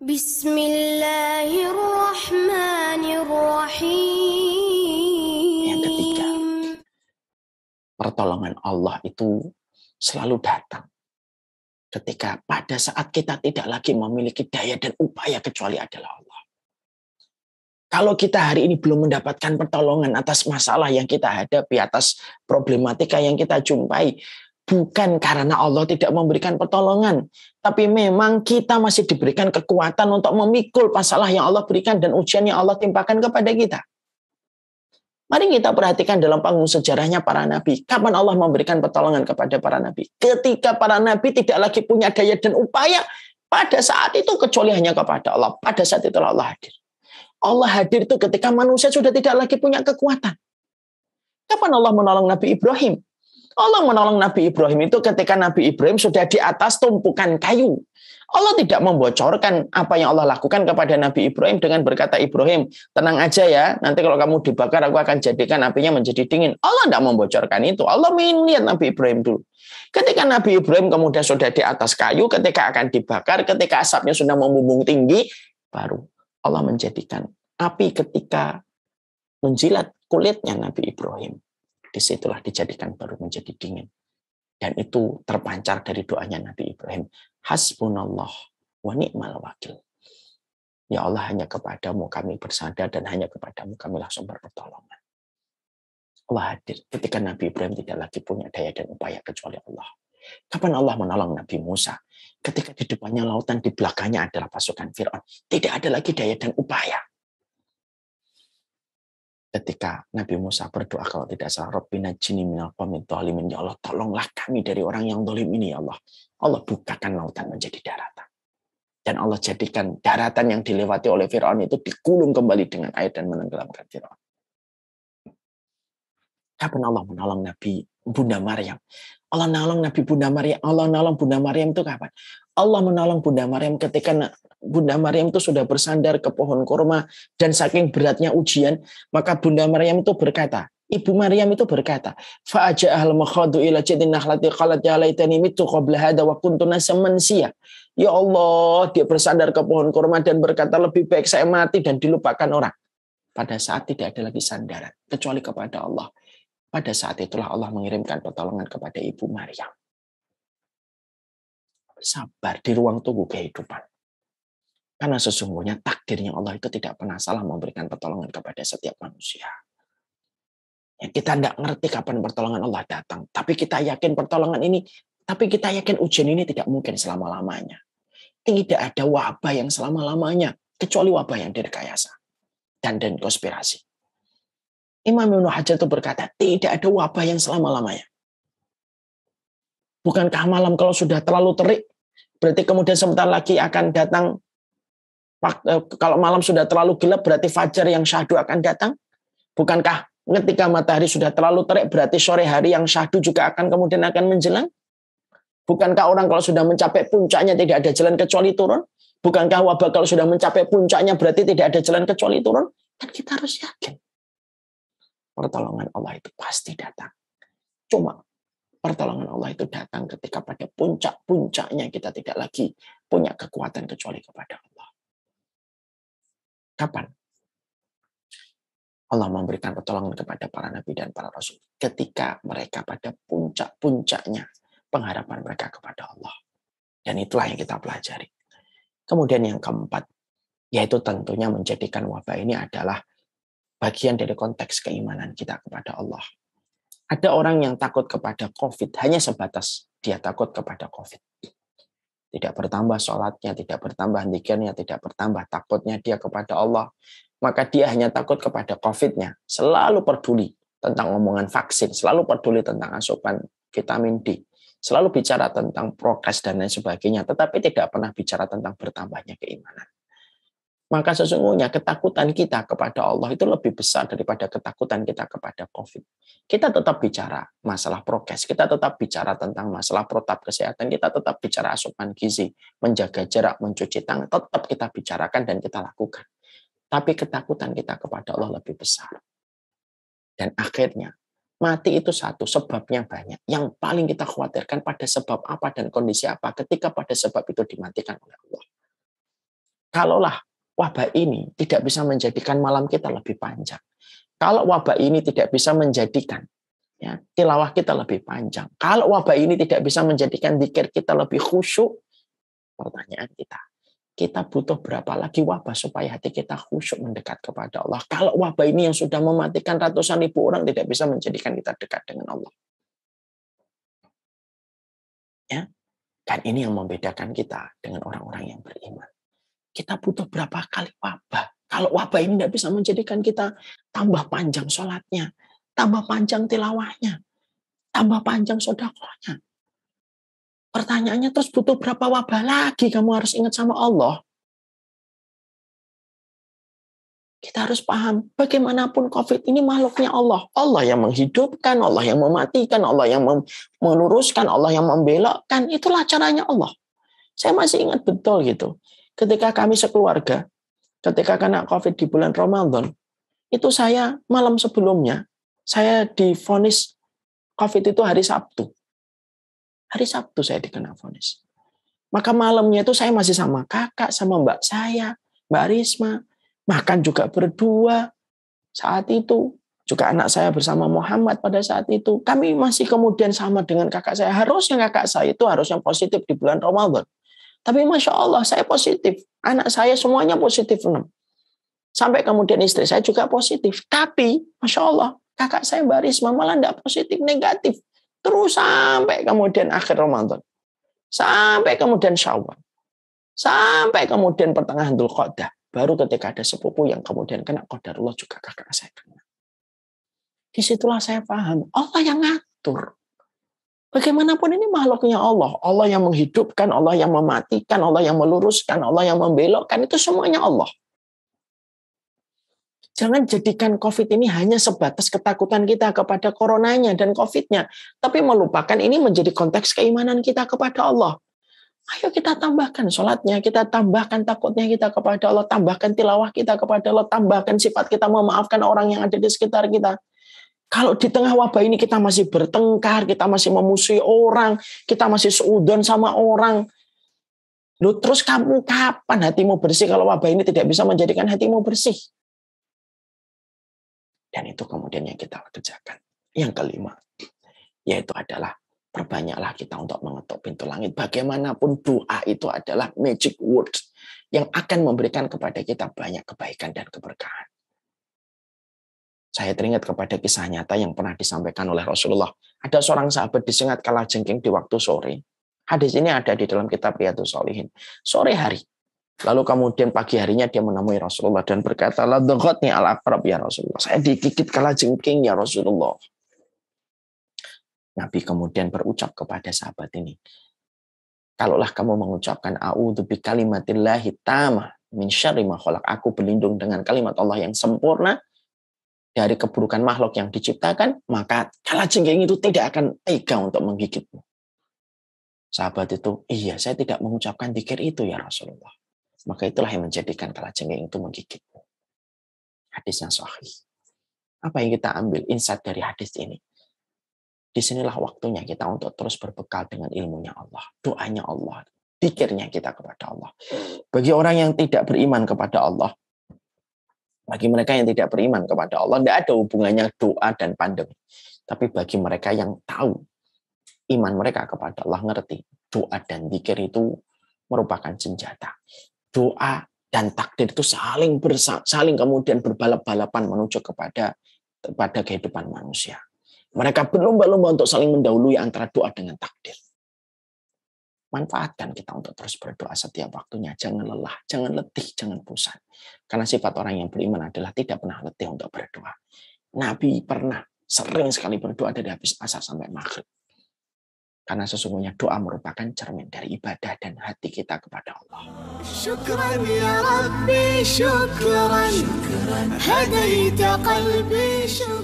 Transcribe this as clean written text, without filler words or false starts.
Bismillahirrahmanirrahim. Yang ketiga, pertolongan Allah itu selalu datang ketika pada saat kita tidak lagi memiliki daya dan upaya kecuali adalah Allah. Kalau kita hari ini belum mendapatkan pertolongan atas masalah yang kita hadapi, atas problematika yang kita jumpai, bukan karena Allah tidak memberikan pertolongan, tapi memang kita masih diberikan kekuatan untuk memikul masalah yang Allah berikan dan ujian yang Allah timpakan kepada kita. Mari kita perhatikan dalam panggung sejarahnya para nabi. Kapan Allah memberikan pertolongan kepada para nabi? Ketika para nabi tidak lagi punya daya dan upaya, pada saat itu kecuali hanya kepada Allah. Pada saat itulah Allah hadir. Allah hadir itu ketika manusia sudah tidak lagi punya kekuatan. Kapan Allah menolong Nabi Ibrahim? Allah menolong Nabi Ibrahim itu ketika Nabi Ibrahim sudah di atas tumpukan kayu. Allah tidak membocorkan apa yang Allah lakukan kepada Nabi Ibrahim dengan berkata, Ibrahim, tenang aja ya, nanti kalau kamu dibakar aku akan jadikan apinya menjadi dingin. Allah tidak membocorkan itu. Allah ingin lihat Nabi Ibrahim dulu. Ketika Nabi Ibrahim kemudian sudah di atas kayu, ketika akan dibakar, ketika asapnya sudah membumbung tinggi, baru Allah menjadikan api ketika menjilat kulitnya Nabi Ibrahim. Disitulah dijadikan baru menjadi dingin. Dan itu terpancar dari doanya Nabi Ibrahim. Hasbunallah wa ni'mal wakil. Ya Allah, hanya kepadamu kami bersandar dan hanya kepadamu kami langsung berpertolongan. Allah hadir ketika Nabi Ibrahim tidak lagi punya daya dan upaya kecuali Allah. Kapan Allah menolong Nabi Musa? Ketika di depannya lautan, di belakangnya adalah pasukan Fir'aun. Tidak ada lagi daya dan upaya. Ketika Nabi Musa berdoa, kalau tidak salah, Rabbina jini minal qawmi dhalimin, ya Allah, tolonglah kami dari orang yang zalim ini, ya Allah. Allah bukakan lautan menjadi daratan. Dan Allah jadikan daratan yang dilewati oleh Fir'aun itu digulung kembali dengan air dan menenggelamkan Fir'aun. Kapan Allah menolong Nabi Bunda Maryam? Allah menolong Nabi Bunda Maryam. Allah menolong Bunda Maryam itu kapan? Allah menolong Bunda Maryam ketika Bunda Maryam itu sudah bersandar ke pohon kurma dan saking beratnya ujian, maka Bunda Maryam itu berkata, Ibu Maryam itu berkata, fa'aja'ahal makhadu ila jadin nahlati qalat ya laitani mitu qabla hada wa kuntu nasan mansiya. Ya Allah, dia bersandar ke pohon kurma dan berkata, lebih baik saya mati dan dilupakan orang. Pada saat tidak ada lagi sandaran kecuali kepada Allah. Pada saat itulah Allah mengirimkan pertolongan kepada Ibu Maryam. Sabar di ruang tunggu kehidupan. Karena sesungguhnya takdirnya Allah itu tidak pernah salah memberikan pertolongan kepada setiap manusia. Ya, kita tidak ngerti kapan pertolongan Allah datang. Tapi kita yakin ujian ini tidak mungkin selama-lamanya. Tidak ada wabah yang selama-lamanya. Kecuali wabah yang direkayasa. Dan konspirasi. Imam Ibnu Hajar itu berkata, tidak ada wabah yang selama-lamanya. Bukankah malam kalau sudah terlalu terik, berarti kemudian sebentar lagi akan datang, kalau malam sudah terlalu gelap, berarti fajar yang syahdu akan datang? Bukankah ketika matahari sudah terlalu terik, berarti sore hari yang syahdu juga kemudian akan menjelang? Bukankah orang kalau sudah mencapai puncaknya tidak ada jalan kecuali turun? Bukankah wabah kalau sudah mencapai puncaknya berarti tidak ada jalan kecuali turun? Dan kita harus yakin. Pertolongan Allah itu pasti datang. Cuma pertolongan Allah itu datang ketika pada puncak-puncaknya kita tidak lagi punya kekuatan kecuali kepada Allah. Kapan Allah memberikan pertolongan kepada para nabi dan para rasul? Ketika mereka pada puncak-puncaknya pengharapan mereka kepada Allah. Dan itulah yang kita pelajari. Kemudian yang keempat, yaitu tentunya menjadikan wabah ini adalah bagian dari konteks keimanan kita kepada Allah. Ada orang yang takut kepada COVID hanya sebatas dia takut kepada COVID. Tidak bertambah sholatnya, tidak bertambah zikirnya, tidak bertambah takutnya dia kepada Allah. Maka dia hanya takut kepada COVID-nya. Selalu peduli tentang omongan vaksin, selalu peduli tentang asupan vitamin D. Selalu bicara tentang prokes dan lain sebagainya, tetapi tidak pernah bicara tentang bertambahnya keimanan. Maka sesungguhnya ketakutan kita kepada Allah itu lebih besar daripada ketakutan kita kepada COVID. Kita tetap bicara masalah prokes, kita tetap bicara tentang masalah protap kesehatan, kita tetap bicara asupan gizi, menjaga jarak, mencuci tangan, tetap kita bicarakan dan kita lakukan. Tapi ketakutan kita kepada Allah lebih besar. Dan akhirnya, mati itu satu, sebabnya banyak. Yang paling kita khawatirkan pada sebab apa dan kondisi apa ketika pada sebab itu dimatikan oleh Allah. Kalaulah wabah ini tidak bisa menjadikan malam kita lebih panjang. Kalau wabah ini tidak bisa menjadikan tilawah kita lebih panjang. Kalau wabah ini tidak bisa menjadikan zikir kita lebih khusyuk, pertanyaan kita butuh berapa lagi wabah supaya hati kita khusyuk mendekat kepada Allah. Kalau wabah ini yang sudah mematikan ratusan ribu orang tidak bisa menjadikan kita dekat dengan Allah. Ya, kan ini yang membedakan kita dengan orang-orang yang beriman. Kita butuh berapa kali wabah. Kalau wabah ini tidak bisa menjadikan kita tambah panjang sholatnya, tambah panjang tilawahnya, tambah panjang sedekahnya. Pertanyaannya terus butuh berapa wabah lagi kamu harus ingat sama Allah. Kita harus paham, bagaimanapun COVID ini makhluknya Allah. Allah yang menghidupkan, Allah yang mematikan, Allah yang meluruskan, Allah yang membelokkan. Itulah caranya Allah. Saya masih ingat betul gitu. Ketika kami sekeluarga, ketika kena COVID di bulan Ramadan, itu saya malam sebelumnya, saya divonis COVID itu hari Sabtu. Hari Sabtu saya dikena vonis. Maka malamnya itu saya masih sama kakak, sama mbak saya, Mbak Risma. Makan juga berdua saat itu. Juga anak saya bersama Muhammad pada saat itu. Kami masih kemudian sama dengan kakak saya. Harusnya kakak saya itu harusnya positif di bulan Ramadan. Tapi Masya Allah saya positif. Anak saya semuanya positif. Sampai kemudian istri saya juga positif. Tapi Masya Allah kakak saya Mbak Risma malah tidak positif, negatif. Terus sampai kemudian akhir Ramadan. Sampai kemudian Syawal. Sampai kemudian pertengahan Dzulqa'dah. Baru ketika ada sepupu yang kemudian kena qadarullah juga kakak saya kena. Disitulah saya paham, Allah yang ngatur. Bagaimanapun ini makhluknya Allah. Allah yang menghidupkan, Allah yang mematikan, Allah yang meluruskan, Allah yang membelokkan. Itu semuanya Allah. Jangan jadikan COVID ini hanya sebatas ketakutan kita kepada coronanya dan COVID-nya. Tapi melupakan ini menjadi konteks keimanan kita kepada Allah. Ayo kita tambahkan sholatnya, kita tambahkan takutnya kita kepada Allah, tambahkan tilawah kita kepada Allah, tambahkan sifat kita memaafkan orang yang ada di sekitar kita. Kalau di tengah wabah ini kita masih bertengkar, kita masih memusuhi orang, kita masih seudon sama orang. Loh, terus kamu kapan hatimu bersih kalau wabah ini tidak bisa menjadikan hatimu bersih? Dan itu kemudian yang kita kerjakan. Yang kelima, yaitu adalah perbanyaklah kita untuk mengetuk pintu langit. Bagaimanapun doa itu adalah magic word yang akan memberikan kepada kita banyak kebaikan dan keberkahan. Saya teringat kepada kisah nyata yang pernah disampaikan oleh Rasulullah. Ada seorang sahabat disengat kalajengking di waktu sore. Hadis ini ada di dalam kitab Riyadhus Shalihin. Sore hari. Lalu kemudian pagi harinya dia menemui Rasulullah dan berkata, "La dhaghatni al-aqrab ya Rasulullah." Saya digigit kalajengking ya Rasulullah. Nabi kemudian berucap kepada sahabat ini, kalaulah kamu mengucapkan a'udzu bikalimatillahi tammah min syarri ma khalaq, aku berlindung dengan kalimat Allah yang sempurna dari keburukan makhluk yang diciptakan, maka kalajengking itu tidak akan tega untuk menggigitmu. Sahabat itu, iya saya tidak mengucapkan dzikir itu ya Rasulullah. Maka itulah yang menjadikan kalajengking itu menggigitmu. Hadisnya sahih. Apa yang kita ambil insight dari hadis ini? Disinilah waktunya kita untuk terus berbekal dengan ilmunya Allah, doanya Allah, dzikirnya kita kepada Allah. Bagi orang yang tidak beriman kepada Allah, bagi mereka yang tidak beriman kepada Allah, tidak ada hubungannya doa dan pandemi. Tapi bagi mereka yang tahu iman mereka kepada Allah, ngerti doa dan dzikir itu merupakan senjata. Doa dan takdir itu saling kemudian berbalap-balapan menuju kepada kehidupan manusia. Mereka berlomba-lomba untuk saling mendahului antara doa dengan takdir. Manfaatkan kita untuk terus berdoa setiap waktunya. Jangan lelah, jangan letih, jangan bosan. Karena sifat orang yang beriman adalah tidak pernah letih untuk berdoa. Nabi pernah sering sekali berdoa dari habis asar sampai maghrib. Karena sesungguhnya doa merupakan cermin dari ibadah dan hati kita kepada Allah. Syukran ya Rabbi, syukran. Hadaita qalbi, syukran.